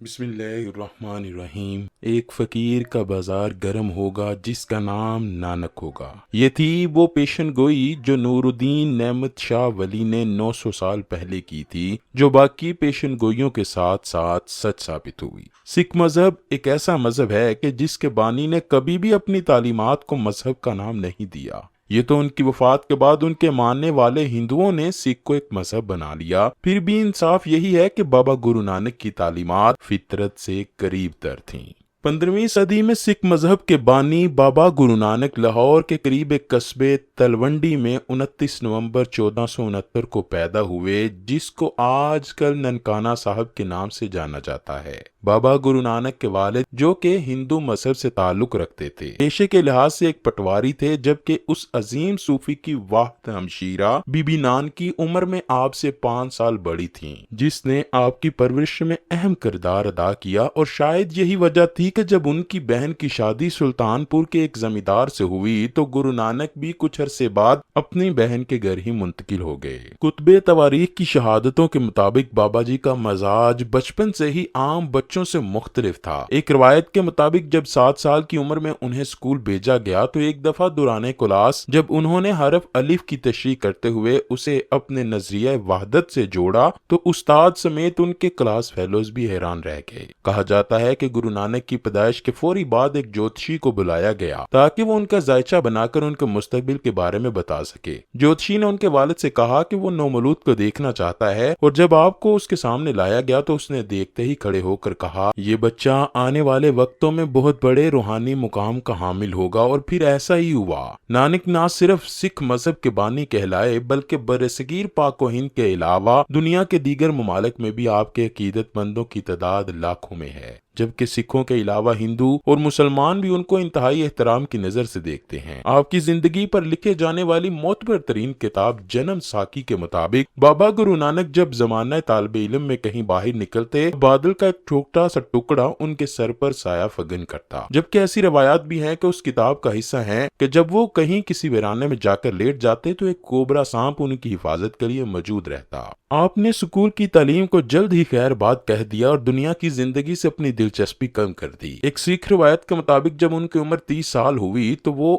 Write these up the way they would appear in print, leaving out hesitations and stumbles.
بسم اللہ الرحمن الرحیم۔ ایک فقیر کا بازار گرم ہوگا جس کا نام نانک ہوگا۔ یہ تھی وہ پیشن گوئی جو نور الدین نعمت شاہ ولی نے 900 سال پہلے کی تھی، جو باقی پیشن گوئیوں کے ساتھ ساتھ سچ ثابت ہوئی۔ سکھ مذہب ایک ایسا مذہب ہے کہ جس کے بانی نے کبھی بھی اپنی تعلیمات کو مذہب کا نام نہیں دیا۔ یہ تو ان کی وفات کے بعد ان کے ماننے والے ہندوؤں نے سکھ کو ایک مذہب بنا لیا۔ پھر بھی انصاف یہی ہے کہ بابا گرو نانک کی تعلیمات فطرت سے قریب تر تھیں۔ 15ویں صدی میں سکھ مذہب کے بانی بابا گرو نانک لاہور کے قریب ایک قصبے تلونڈی میں 29 نومبر 1469 کو پیدا ہوئے، جس کو آج کل ننکانہ صاحب کے نام سے جانا جاتا ہے۔ بابا گرو نانک کے والد، جو کہ ہندو مذہب سے تعلق رکھتے تھے، پیشے کے لحاظ سے ایک پٹواری تھے، جبکہ اس عظیم صوفی کی واحد ہمشیرہ بی بی نان کی عمر میں آپ سے 5 سال بڑی تھیں، جس نے آپ کی پرورش میں اہم کردار ادا کیا، اور شاید یہی وجہ تھی کہ جب ان کی بہن کی شادی سلطان پور کے ایک زمیندار سے ہوئی تو گرو نانک بھی کچھ عرصے بعد اپنی بہن کے گھر ہی منتقل ہو گئے۔ کتب تواریخ کی شہادتوں کے مطابق بابا جی کا مزاج بچپن سے ہی عام بچوں سے مختلف تھا۔ ایک روایت کے مطابق جب 7 سال کی عمر میں انہیں اسکول بھیجا گیا تو ایک دفعہ دوران کلاس جب انہوں نے حرف الف کی تشریح کرتے ہوئے اسے اپنے نظریہ وحدت سے جوڑا تو استاد سمیت ان کے کلاس فیلوز بھی حیران رہ گئے۔ کہا جاتا ہے کہ گرو نانک کی پیدائش کے فوری بعد ایک جوتشی کو بلایا گیا تاکہ وہ ان کا ذائچہ بنا کر ان کے مستقبل کے بارے میں بتا سکے۔ جوتشی نے ان کے والد سے کہا کہ وہ نومولود کو دیکھنا چاہتا ہے، اور جب آپ کو اس کے سامنے لایا گیا تو اس نے دیکھتے ہی کھڑے ہو کر کہا، یہ بچہ آنے والے وقتوں میں بہت بڑے روحانی مقام کا حامل ہوگا، اور پھر ایسا ہی ہوا۔ نانک نہ صرف سکھ مذہب کے بانی کہلائے بلکہ برصغیر پاک و ہند کے علاوہ دنیا کے دیگر ممالک میں بھی آپ کے عقیدت مندوں کی تعداد لاکھوں میں ہے، جبکہ سکھوں کے علاوہ ہندو اور مسلمان بھی ان کو انتہائی احترام کی نظر سے دیکھتے ہیں۔ آپ کی زندگی پر لکھے جانے والی معتبر ترین کتاب جنم ساکی کے مطابق بابا گرو نانک جب زمانہ طالب علم میں کہیں باہر نکلتے تو بادل کا ایک چھوٹا سا ٹکڑا ان کے سر پر سایہ فگن کرتا، جبکہ ایسی روایات بھی ہیں کہ اس کتاب کا حصہ ہیں کہ جب وہ کہیں کسی ویرانے میں جا کر لیٹ جاتے تو ایک کوبرا سانپ ان کی حفاظت کے لیے موجود رہتا۔ آپ نے سکول کی تعلیم کو جلد ہی خیر بات کہہ دیا اور دنیا کی زندگی سے اپنی دلچسپی کم کر دی۔ ایک سکھ روایت کے مطابق جب ان کی عمر 30 سال ہوئی تو وہ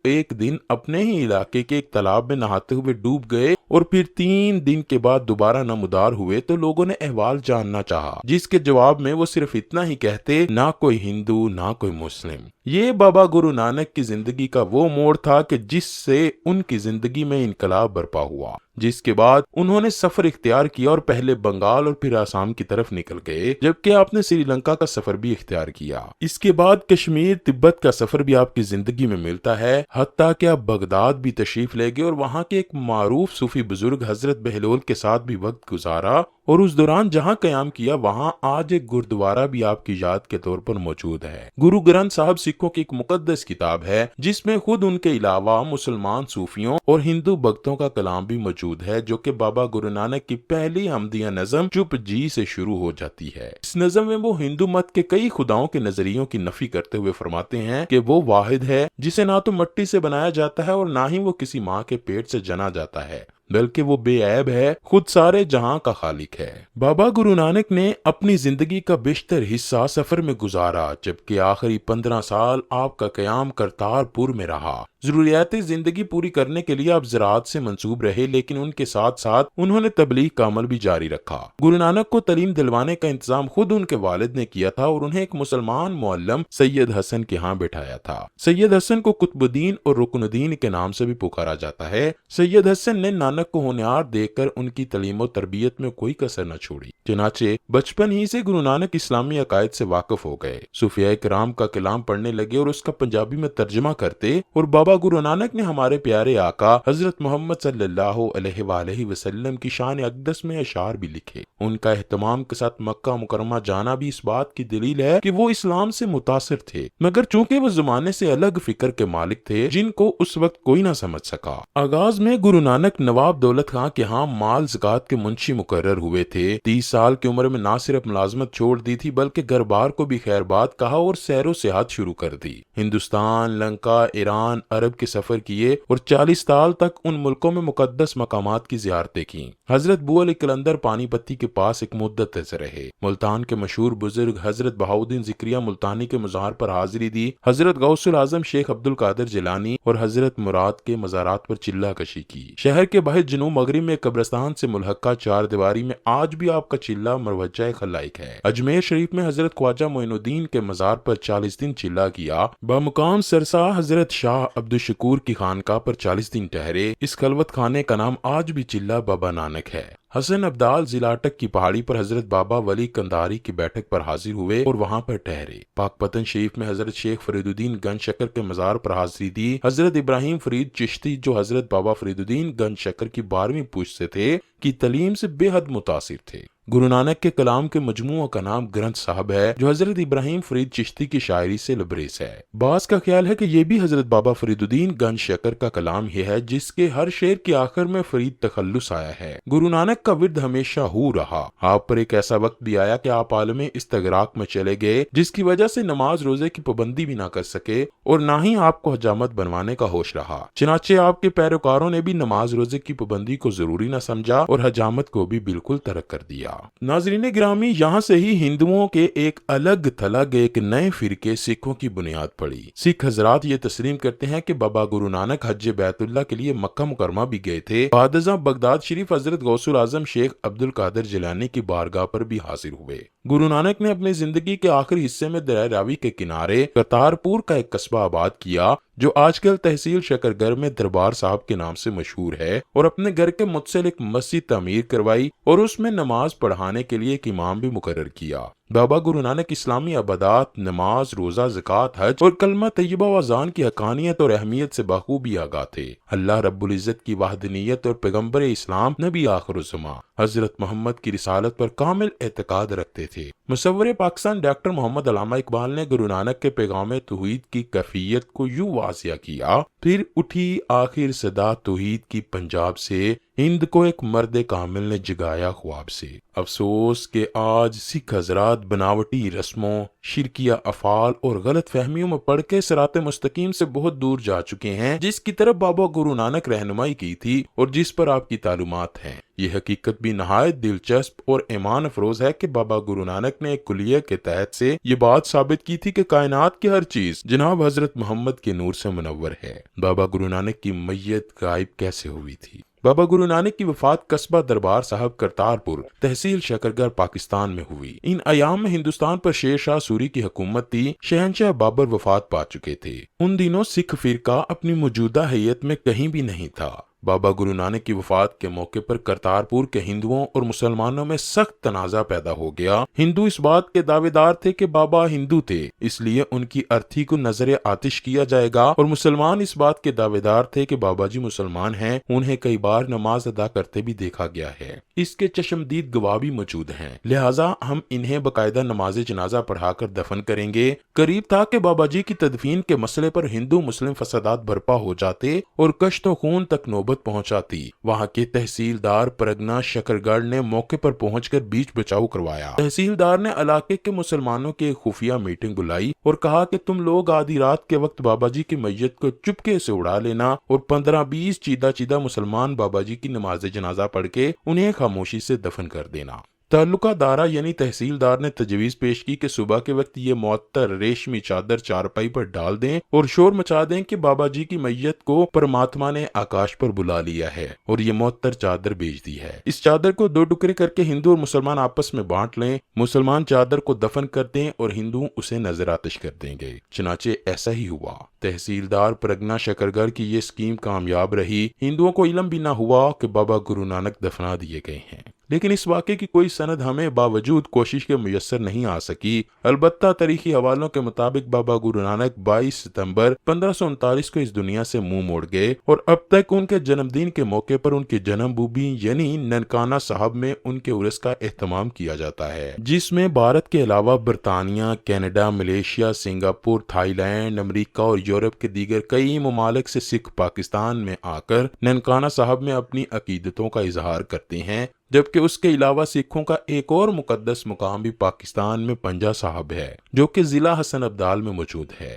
ایک دن اپنے ہی علاقے کے ایک تالاب میں نہاتے ہوئے ڈوب گئے، اور پھر 3 دن کے بعد دوبارہ نمودار ہوئے تو لوگوں نے احوال جاننا چاہا، جس کے جواب میں وہ صرف اتنا ہی کہتے، نہ کوئی ہندو نہ کوئی مسلم۔ یہ بابا گرو نانک کی زندگی کا وہ موڑ تھا کہ جس سے ان کی زندگی میں انقلاب برپا ہوا، جس کے بعد انہوں نے سفر اختیار کیا اور پہلے بنگال اور پھر آسام کی طرف نکل گئے، جبکہ آپ نے سری لنکا کا سفر بھی اختیار کیا۔ اس کے بعد کشمیر تبت کا سفر بھی آپ کی زندگی میں ملتا ہے، حتیٰ کہ آپ بغداد بھی تشریف لے گئے اور وہاں کے ایک معروف صوفی بزرگ حضرت بہلول کے ساتھ بھی وقت گزارا، اور اس دوران جہاں قیام کیا وہاں آج ایک گردوارہ بھی آپ کی یاد کے طور پر موجود ہے۔ گرو گرنتھ صاحب سکھوں کی ایک مقدس کتاب ہے جس میں خود ان کے علاوہ مسلمان صوفیوں اور ہندو بھگتوں کا کلام بھی موجود ہے، جو کہ بابا گرو نانک کی پہلی حمدیہ نظم چپ جی سے شروع ہو جاتی ہے۔ اس نظم میں وہ ہندو مت کے کئی خداؤں کے نظریوں کی نفی کرتے ہوئے فرماتے ہیں کہ وہ واحد ہے جسے نہ تو مٹی سے بنایا جاتا ہے اور نہ ہی وہ کسی ماں کے پیٹ سے جنا جاتا ہے، بلکہ وہ بے عیب ہے، خود سارے جہاں کا خالق ہے۔ بابا گرو نانک نے اپنی زندگی کا بیشتر حصہ سفر میں گزارا، جبکہ آخری 15 سال آپ کا قیام کرتارپور میں رہا۔ ضروریات زندگی پوری کرنے کے لیے آپ زراعت سے منسوب رہے، لیکن ان کے ساتھ ساتھ انہوں نے تبلیغ کا عمل بھی جاری رکھا۔ گرو نانک کو تعلیم دلوانے کا انتظام خود ان کے والد نے کیا تھا، اور انہیں ایک مسلمان معلم سید حسن کے ہاں بٹھایا تھا۔ سید حسن کو قطب الدین اور رکن الدین کے نام سے بھی پکارا جاتا ہے۔ سید حسن نے نانک کو ہونہار دیکھ کر ان کی تعلیم و تربیت میں کوئی کسر نہ چھوڑی، چنانچہ بچپن ہی سے گرو نانک اسلامی عقائد سے واقف ہو گئے، صوفیاء کرام کا کلام پڑھنے لگے اور اس کا پنجابی میں ترجمہ کرتے، اور بابا گرو نانک نے ہمارے پیارے آقا حضرت محمد صلی اللہ علیہ وآلہ وسلم کی شان اقدس میں اشعار بھی لکھے۔ ان کا اہتمام کے ساتھ مکہ مکرمہ جانا بھی اس بات کی دلیل ہے کہ وہ اسلام سے متاثر تھے، مگر چونکہ وہ زمانے سے الگ فکر کے مالک تھے جن کو اس وقت کوئی نہ سمجھ سکا۔ آغاز میں گرو نانک نواب دولت خان کے ہاں مال زکات کے منشی مقرر ہوئے تھے۔ 30 سال کی عمر میں نہ صرف ملازمت چھوڑ دی تھی بلکہ گھر بار کو بھی خیر بات کہا اور سیر و سیاحت شروع کر دی۔ ہندوستان، لنکا، ایران، عرب کے سفر کیے اور 40 سال تک ان ملکوں میں مقدس مقامات کی زیارتیں کی۔ حضرت بو علی قلندر پانی پتی کے پاس ایک مدت سے رہے۔ ملتان کے مشہور بزرگ حضرت بہاؤالدین ذکریہ ملتانی کے مزار پر حاضری دی۔ حضرت غوث الاعظم شیخ عبد القادر جیلانی اور حضرت مراد کے مزارات پر چلہ کشی کی۔ شہر کے باہر جنوب مغرب میں قبرستان سے ملحقہ 4 دیواری میں آج بھی آپ کا چلہ مروجہ خلائق ہے۔ اجمیر شریف میں حضرت خواجہ معین الدین کے مزار پر 40 دن چلہ کیا۔ بمقام سرسا حضرت شاہ عبد الشکور کی خانقاہ پر 40 دن ٹھہرے۔ اس خلوت خانے کا نام آج بھی چلہ بابا نانک ہے۔ حسن ابدال ضلع اٹک کی پہاڑی پر حضرت بابا ولی کنداری کی بیٹھک پر حاضر ہوئے اور وہاں پر ٹھہرے۔ پاک پتن شریف میں حضرت شیخ فرید الدین گنج شکر کے مزار پر حاضری دی۔ حضرت ابراہیم فرید چشتی جو حضرت بابا فرید الدین گنج شکر کی 12ویں پوچھ سے تھے کی تعلیم سے بے حد متاثر تھے۔ گرو نانک کے کلام کے مجموعہ کا نام گرنتھ صاحب ہے جو حضرت ابراہیم فرید چشتی کی شاعری سے لبریز ہے۔ بعض کا خیال ہے کہ یہ بھی حضرت بابا فرید الدین گنج شکر کا کلام ہی ہے جس کے ہر شعر کے آخر میں فرید تخلص آیا ہے۔ گرو نانک کا ورد ہمیشہ ہو رہا۔ آپ پر ایک ایسا وقت بھی آیا کہ آپ عالم استغراق میں چلے گئے جس کی وجہ سے نماز روزے کی پابندی بھی نہ کر سکے اور نہ ہی آپ کو حجامت بنوانے کا ہوش رہا۔ چنانچہ آپ کے پیروکاروں نے بھی نماز روزے کی پابندی کو ضروری نہ سمجھا اور حجامت کو بھی بالکل ترک کر دیا۔ ناظرین گرامی، یہاں سے ہی ہندوؤں کے ایک الگ تھلگ ایک نئے فرقے سکھوں کی بنیاد پڑی۔ سکھ حضرات یہ تسلیم کرتے ہیں کہ بابا گرو نانک حج بیت اللہ کے لیے مکہ مکرمہ بھی گئے تھے۔ بعد ازاں بغداد شریف حضرت غوث الاعظم شیخ عبد القادر جیلانی کی بارگاہ پر بھی حاضر ہوئے۔ گرو نانک نے اپنی زندگی کے آخری حصے میں دریائے راوی کے کنارے کرتارپور کا ایک قصبہ آباد کیا جو آج کل تحصیل شکرگر میں دربار صاحب کے نام سے مشہور ہے، اور اپنے گھر کے متصل ایک مسجد تعمیر کروائی اور اس میں نماز پڑھانے کے لیے ایک امام بھی مقرر کیا۔ بابا گرو نانک اسلامی عبادات، نماز، روزہ، زکوٰۃ، حج اور کلمہ طیبہ و اذان کی حقانیت اور اہمیت سے بخوبی آگاہ تھے۔ اللہ رب العزت کی وحدانیت اور پیغمبر اسلام نبی آخر الزماں حضرت محمد کی رسالت پر کامل اعتقاد رکھتے تھے۔ مصور پاکستان ڈاکٹر محمد علامہ اقبال نے گرو نانک کے پیغام توحید کی کیفیت کو یوں واضح کیا: پھر اٹھی آخر صدا توحید کی پنجاب سے، ہند کو ایک مرد کامل نے جگایا خواب سے۔ افسوس کہ آج سکھ حضرات بناوٹی رسموں، شرکیہ افعال اور غلط فہمیوں میں پڑھ کے صراط مستقیم سے بہت دور جا چکے ہیں جس کی طرف بابا گرو نانک رہنمائی کی تھی اور جس پر آپ کی تعلیمات ہیں۔ یہ حقیقت بھی نہایت دلچسپ اور ایمان افروز ہے کہ بابا گرو نانک نے ایک کلیہ کے تحت سے یہ بات ثابت کی تھی کہ کائنات کی ہر چیز جناب حضرت محمد کے نور سے منور ہے۔ بابا گرو نانک کی میت غائب کیسے ہوئی تھی؟ بابا گرو نانک کی وفات قصبہ دربار صاحب کرتارپور تحصیل شکرگر پاکستان میں ہوئی۔ ان ایام میں ہندوستان پر شیر شاہ سوری کی حکومت تھی۔ شہنشاہ بابر وفات پا چکے تھے۔ ان دنوں سکھ فرقہ اپنی موجودہ حیت میں کہیں بھی نہیں تھا۔ بابا گرو نانک کی وفات کے موقع پر کرتارپور کے ہندوؤں اور مسلمانوں میں سخت تنازع پیدا ہو گیا۔ ہندو اس بات کے دعوے دار تھے کہ بابا ہندو تھے، اس لیے ان کی ارتھی کو نظر آتش کیا جائے گا، اور مسلمان اس بات کے دعوے دار تھے کہ بابا جی مسلمان ہیں، انہیں کئی بار نماز ادا کرتے بھی دیکھا گیا ہے۔ اس کے چشمدید گواہ بھی موجود ہیں، لہٰذا ہم انہیں باقاعدہ نماز جنازہ پڑھا کر دفن کریں گے۔ قریب تھا کہ بابا جی کی تدفین کے مسئلے پر ہندو مسلم فسادات برپا ہو جاتے اور کشت و خون تک نوبت پہنچاتی۔ وہاں کے تحصیلدار پرگنا شکرگڑھ نے موقع پر پہنچ کر بیچ بچاؤ کروایا۔ تحصیلدار نے علاقے کے مسلمانوں کی ایک خفیہ میٹنگ بلائی اور کہا کہ تم لوگ آدھی رات کے وقت بابا جی کی میت کو چپکے سے اڑا لینا اور 15-20 چیدہ مسلمان بابا جی کی نماز جنازہ پڑھ کے انہیں خاموشی سے دفن کر دینا۔ تعلقہ دارہ یعنی تحصیلدار نے تجویز پیش کی کہ صبح کے وقت یہ معطر ریشمی چادر چارپائی پر ڈال دیں اور شور مچا دیں کہ بابا جی کی میت کو پرماتما نے آکاش پر بلا لیا ہے اور یہ معطر چادر بھیج دی ہے۔ اس چادر کو 2 ٹکڑے کر کے ہندو اور مسلمان آپس میں بانٹ لیں، مسلمان چادر کو دفن کر دیں اور ہندو اسے نظر آتش کر دیں گے۔ چنانچہ ایسا ہی ہوا۔ تحصیلدار پرگنا شکرگڑھ کی یہ سکیم کامیاب رہی۔ ہندوؤں کو علم بھی نہ ہوا کہ بابا گرو نانک دفنا دیے گئے ہیں، لیکن اس واقعے کی کوئی سند ہمیں باوجود کوشش کے میسر نہیں آ سکی۔ البتہ تاریخی حوالوں کے مطابق بابا گرو نانک 22 ستمبر 1539 کو اس دنیا سے منہ موڑ گئے، اور اب تک ان کے جنم دن کے موقع پر ان کی جنم بھومی یعنی ننکانہ صاحب میں ان کے عرس کا اہتمام کیا جاتا ہے، جس میں بھارت کے علاوہ برطانیہ، Canada, Malaysia, Singapore, Thailand, امریکہ اور یورپ کے دیگر کئی ممالک سے سکھ پاکستان میں آ کر ننکانہ صاحب میں اپنی عقیدتوں کا اظہار کرتے ہیں، جبکہ اس کے علاوہ سکھوں کا ایک اور مقدس مقام بھی پاکستان میں پنجہ صاحب ہے جو کہ ضلع حسن ابدال میں موجود ہے۔